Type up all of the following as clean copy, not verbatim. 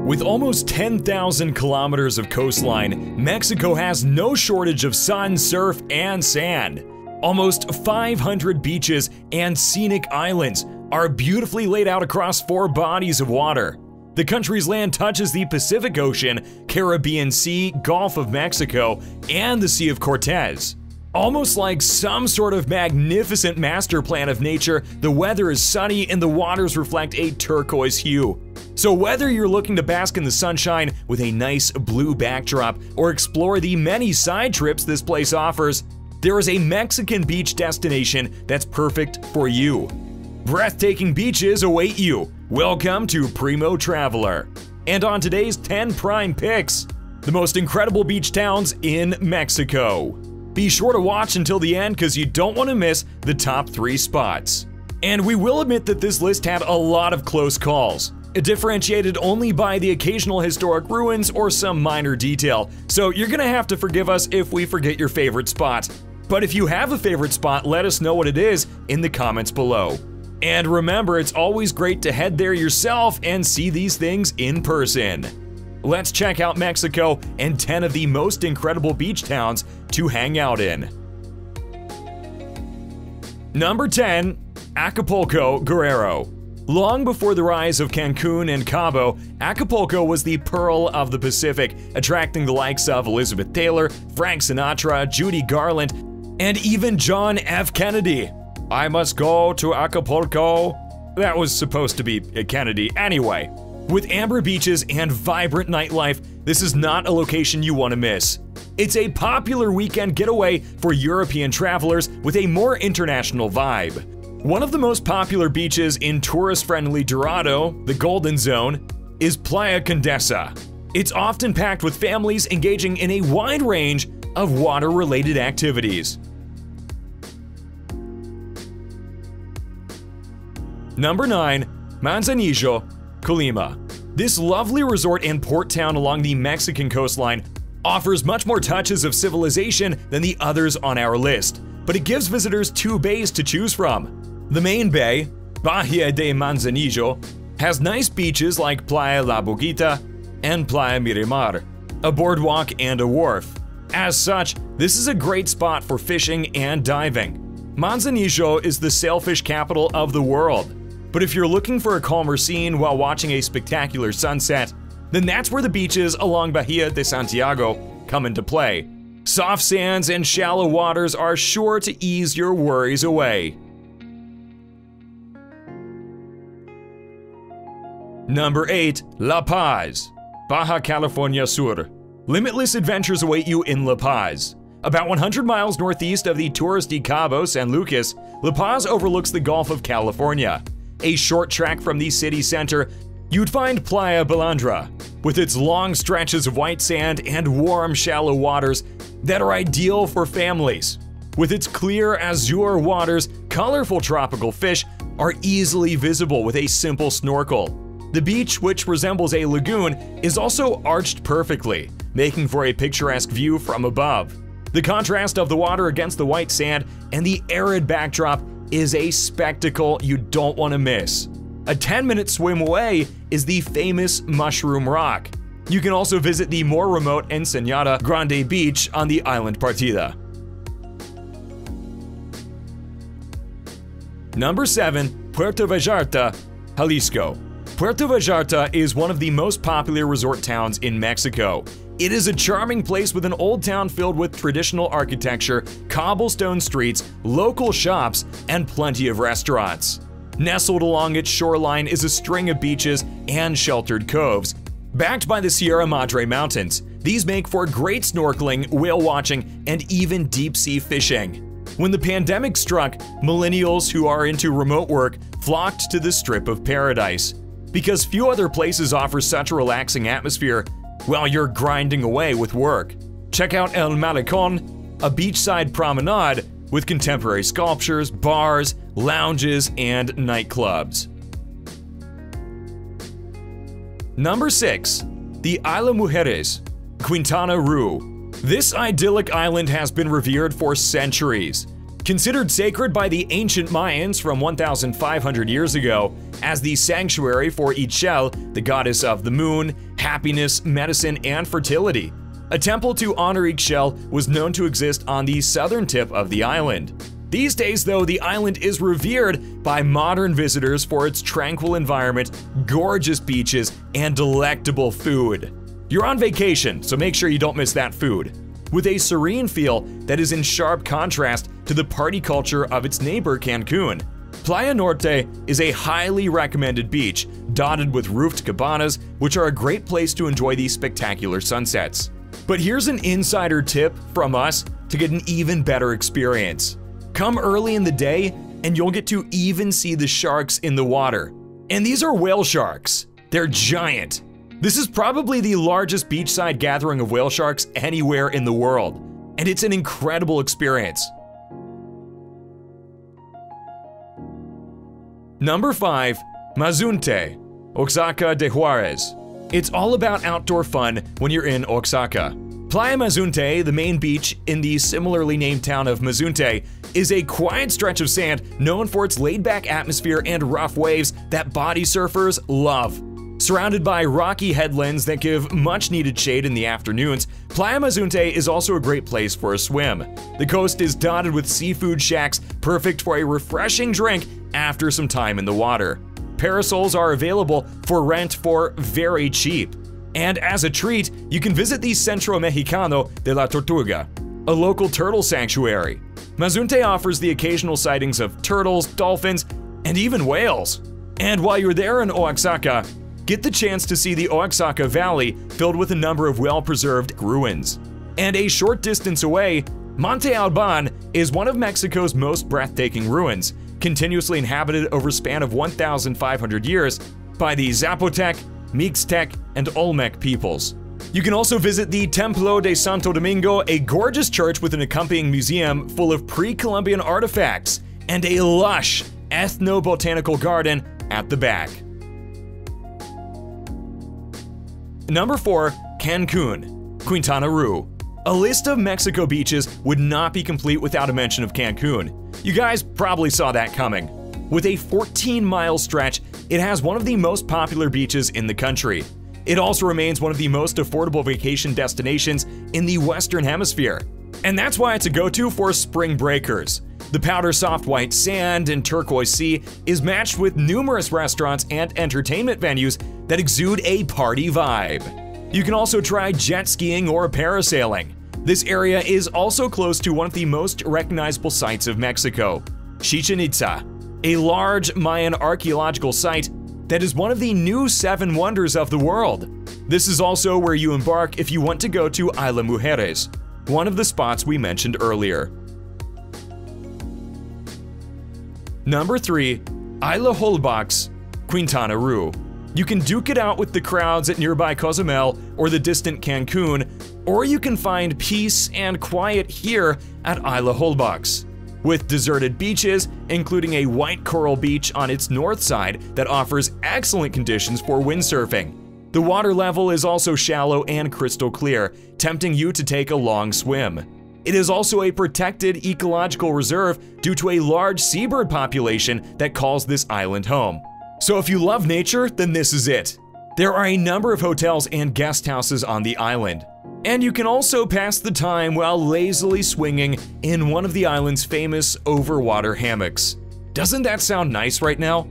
With almost 10,000 kilometers of coastline, Mexico has no shortage of sun, surf, and sand. Almost 500 beaches and scenic islands are beautifully laid out across 4 bodies of water. The country's land touches the Pacific Ocean, Caribbean Sea, Gulf of Mexico, and the Sea of Cortez. Almost like some sort of magnificent master plan of nature, the weather is sunny and the waters reflect a turquoise hue. So whether you're looking to bask in the sunshine with a nice blue backdrop or explore the many side trips this place offers, there is a Mexican beach destination that's perfect for you. Breathtaking beaches await you. Welcome to Primo Traveller. And on today's 10 Prime Picks, the most incredible beach towns in Mexico. Be sure to watch until the end because you don't want to miss the top 3 spots. And we will admit that this list had a lot of close calls, differentiated only by the occasional historic ruins or some minor detail, so you're gonna have to forgive us if we forget your favorite spot. But if you have a favorite spot, let us know what it is in the comments below. And remember, it's always great to head there yourself and see these things in person. Let's check out Mexico and 10 of the most incredible beach towns to hang out in. Number 10. Acapulco, Guerrero. Long before the rise of Cancún and Cabo, Acapulco was the pearl of the Pacific, attracting the likes of Elizabeth Taylor, Frank Sinatra, Judy Garland, and even John F. Kennedy. I must go to Acapulco. That was supposed to be Kennedy anyway. With amber beaches and vibrant nightlife, this is not a location you want to miss. It's a popular weekend getaway for European travelers with a more international vibe. One of the most popular beaches in tourist-friendly Dorado, the Golden Zone, is Playa Condesa. It's often packed with families engaging in a wide range of water-related activities. Number 9. Manzanillo, Colima. This lovely resort and port town along the Mexican coastline offers much more touches of civilization than the others on our list, but it gives visitors 2 bays to choose from. The main bay, Baja de Manzanillo, has nice beaches like Playa La Boguita and Playa Miramar, a boardwalk and a wharf. As such, this is a great spot for fishing and diving. Manzanillo is the sailfish capital of the world. But if you're looking for a calmer scene while watching a spectacular sunset, then that's where the beaches along Bahia de Santiago come into play. Soft sands and shallow waters are sure to ease your worries away. Number 8. La Paz, Baja California Sur. Limitless adventures await you in La Paz. About 100 miles northeast of the touristy Cabo San Lucas, La Paz overlooks the Gulf of California. A short trek from the city center, you'd find Playa Balandra, with its long stretches of white sand and warm, shallow waters that are ideal for families. With its clear azure waters, colorful tropical fish are easily visible with a simple snorkel. The beach, which resembles a lagoon, is also arched perfectly, making for a picturesque view from above. The contrast of the water against the white sand and the arid backdrop is a spectacle you don't want to miss. A 10-minute swim away is the famous Mushroom Rock. You can also visit the more remote Ensenada Grande Beach on the island Partida. Number 7. Puerto Vallarta, Jalisco. Puerto Vallarta is one of the most popular resort towns in Mexico. It is a charming place with an old town filled with traditional architecture, cobblestone streets, local shops, and plenty of restaurants. Nestled along its shoreline is a string of beaches and sheltered coves. Backed by the Sierra Madre Mountains, these make for great snorkeling, whale watching, and even deep-sea fishing. When the pandemic struck, millennials who are into remote work flocked to the strip of paradise. Because few other places offer such a relaxing atmosphere while you're grinding away with work. Check out El Malecón, a beachside promenade with contemporary sculptures, bars, lounges, and nightclubs. Number 6. The Isla Mujeres, Quintana Roo. This idyllic island has been revered for centuries. Considered sacred by the ancient Mayans from 1,500 years ago as the sanctuary for Ixchel, the goddess of the moon, happiness, medicine, and fertility. A temple to honor Ixchel was known to exist on the southern tip of the island. These days, though, the island is revered by modern visitors for its tranquil environment, gorgeous beaches, and delectable food. You're on vacation, so make sure you don't miss that food. With a serene feel that is in sharp contrast to the party culture of its neighbor Cancun. Playa Norte is a highly recommended beach, dotted with roofed cabanas, which are a great place to enjoy these spectacular sunsets. But here's an insider tip from us to get an even better experience. Come early in the day, and you'll get to even see the sharks in the water. And these are whale sharks. They're giant. This is probably the largest beachside gathering of whale sharks anywhere in the world, and it's an incredible experience. Number 5. Mazunte, OAXACA de Juárez. It's all about outdoor fun when you're in OAXACA. Playa Mazunte, the main beach in the similarly named town of Mazunte, is a quiet stretch of sand known for its laid-back atmosphere and rough waves that body surfers love. Surrounded by rocky headlands that give much-needed shade in the afternoons, Playa Mazunte is also a great place for a swim. The coast is dotted with seafood shacks, perfect for a refreshing drink after some time in the water. Parasols are available for rent for very cheap. And as a treat, you can visit the Centro Mexicano de la Tortuga, a local turtle sanctuary. Mazunte offers the occasional sightings of turtles, dolphins, and even whales. And while you're there in OAXACA, get the chance to see the OAXACA Valley filled with a number of well-preserved ruins. And a short distance away, Monte Alban is one of Mexico's most breathtaking ruins, continuously inhabited over a span of 1,500 years by the Zapotec, Mixtec, and Olmec peoples. You can also visit the Templo de Santo Domingo, a gorgeous church with an accompanying museum full of pre-Columbian artifacts, and a lush ethno-botanical garden at the back. Number 4. Cancun, Quintana Roo. A list of Mexico beaches would not be complete without a mention of Cancun. You guys probably saw that coming. With a 14-mile stretch, it has one of the most popular beaches in the country. It also remains one of the most affordable vacation destinations in the Western Hemisphere. And that's why it's a go-to for spring breakers. The powder soft white sand and turquoise sea is matched with numerous restaurants and entertainment venues that exude a party vibe. You can also try jet skiing or parasailing. This area is also close to one of the most recognizable sites of Mexico, Chichen Itza, a large Mayan archaeological site that is one of the new 7 wonders of the world. This is also where you embark if you want to go to Isla Mujeres, one of the spots we mentioned earlier. Number 3. Isla Holbox, Quintana Roo. You can duke it out with the crowds at nearby Cozumel or the distant Cancun, or you can find peace and quiet here at Isla Holbox. With deserted beaches, including a white coral beach on its north side that offers excellent conditions for windsurfing. The water level is also shallow and crystal clear, tempting you to take a long swim. It is also a protected ecological reserve due to a large seabird population that calls this island home. So if you love nature, then this is it. There are a number of hotels and guest houses on the island. And you can also pass the time while lazily swinging in one of the island's famous overwater hammocks. Doesn't that sound nice right now?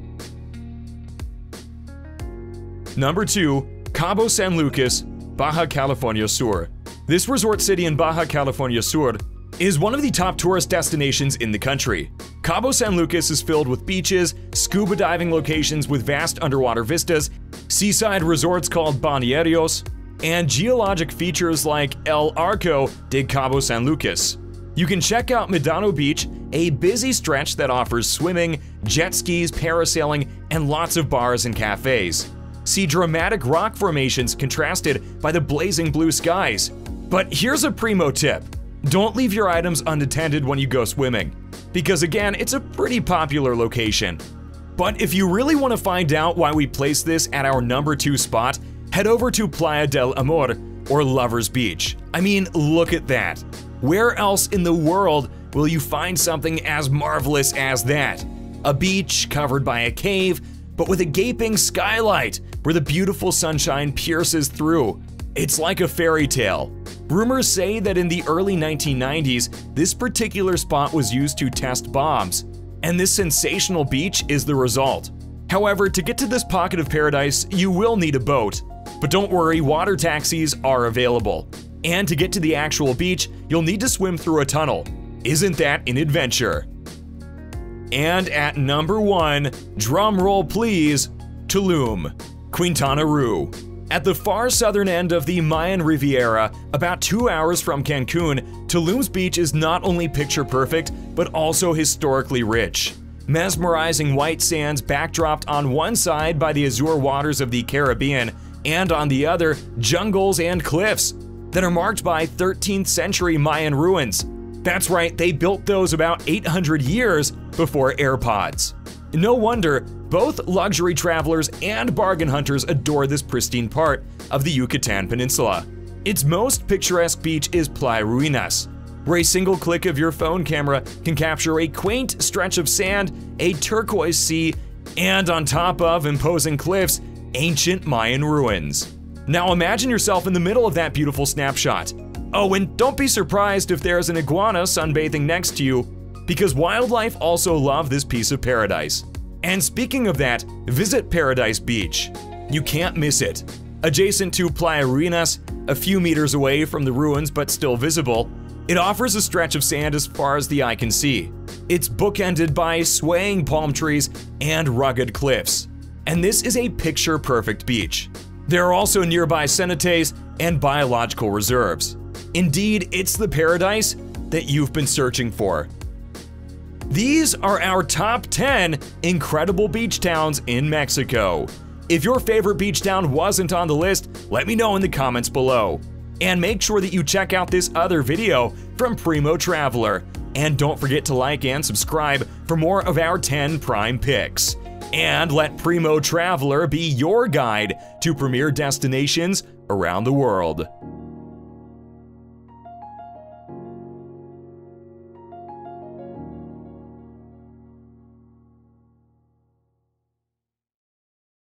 Number 2. Cabo San Lucas, Baja California Sur. This resort city in Baja California Sur is one of the top tourist destinations in the country. Cabo San Lucas is filled with beaches, scuba diving locations with vast underwater vistas, seaside resorts called balnearios, and geologic features like El Arco de Cabo San Lucas. You can check out Medano Beach, a busy stretch that offers swimming, jet skis, parasailing, and lots of bars and cafes. See dramatic rock formations contrasted by the blazing blue skies. But here's a primo tip. Don't leave your items unattended when you go swimming, because again, it's a pretty popular location. But if you really want to find out why we placed this at our number 2 spot, head over to Playa del Amor, or Lover's Beach. I mean, look at that. Where else in the world will you find something as marvelous as that? A beach covered by a cave, but with a gaping skylight where the beautiful sunshine pierces through. It's like a fairy tale. Rumors say that in the early 1990s, this particular spot was used to test bombs, and this sensational beach is the result. However, to get to this pocket of paradise, you will need a boat. But don't worry, water taxis are available. And to get to the actual beach, you'll need to swim through a tunnel. Isn't that an adventure? And at number 1, drum roll please, Tulum, Quintana Roo. At the far southern end of the Mayan Riviera, about 2 hours from Cancun, Tulum's beach is not only picture perfect, but also historically rich. Mesmerizing white sands backdropped on one side by the azure waters of the Caribbean, and on the other, jungles and cliffs that are marked by 13th century Mayan ruins. That's right, they built those about 800 years before AirPods. No wonder both luxury travelers and bargain hunters adore this pristine part of the Yucatan Peninsula. Its most picturesque beach is Playa Ruinas, where a single click of your phone camera can capture a quaint stretch of sand, a turquoise sea, and on top of imposing cliffs, ancient Mayan ruins. Now imagine yourself in the middle of that beautiful snapshot. Oh, and don't be surprised if there's an iguana sunbathing next to you, because wildlife also love this piece of paradise. And speaking of that, visit Paradise Beach. You can't miss it. Adjacent to Playa Ruinas, a few meters away from the ruins but still visible, it offers a stretch of sand as far as the eye can see. It's bookended by swaying palm trees and rugged cliffs. And this is a picture-perfect beach. There are also nearby cenotes and biological reserves. Indeed, it's the paradise that you've been searching for. These are our top 10 incredible beach towns in Mexico. If your favorite beach town wasn't on the list, let me know in the comments below. And make sure that you check out this other video from Primo Traveller. And don't forget to like and subscribe for more of our 10 prime picks. And let Primo Traveller be your guide to premier destinations around the world.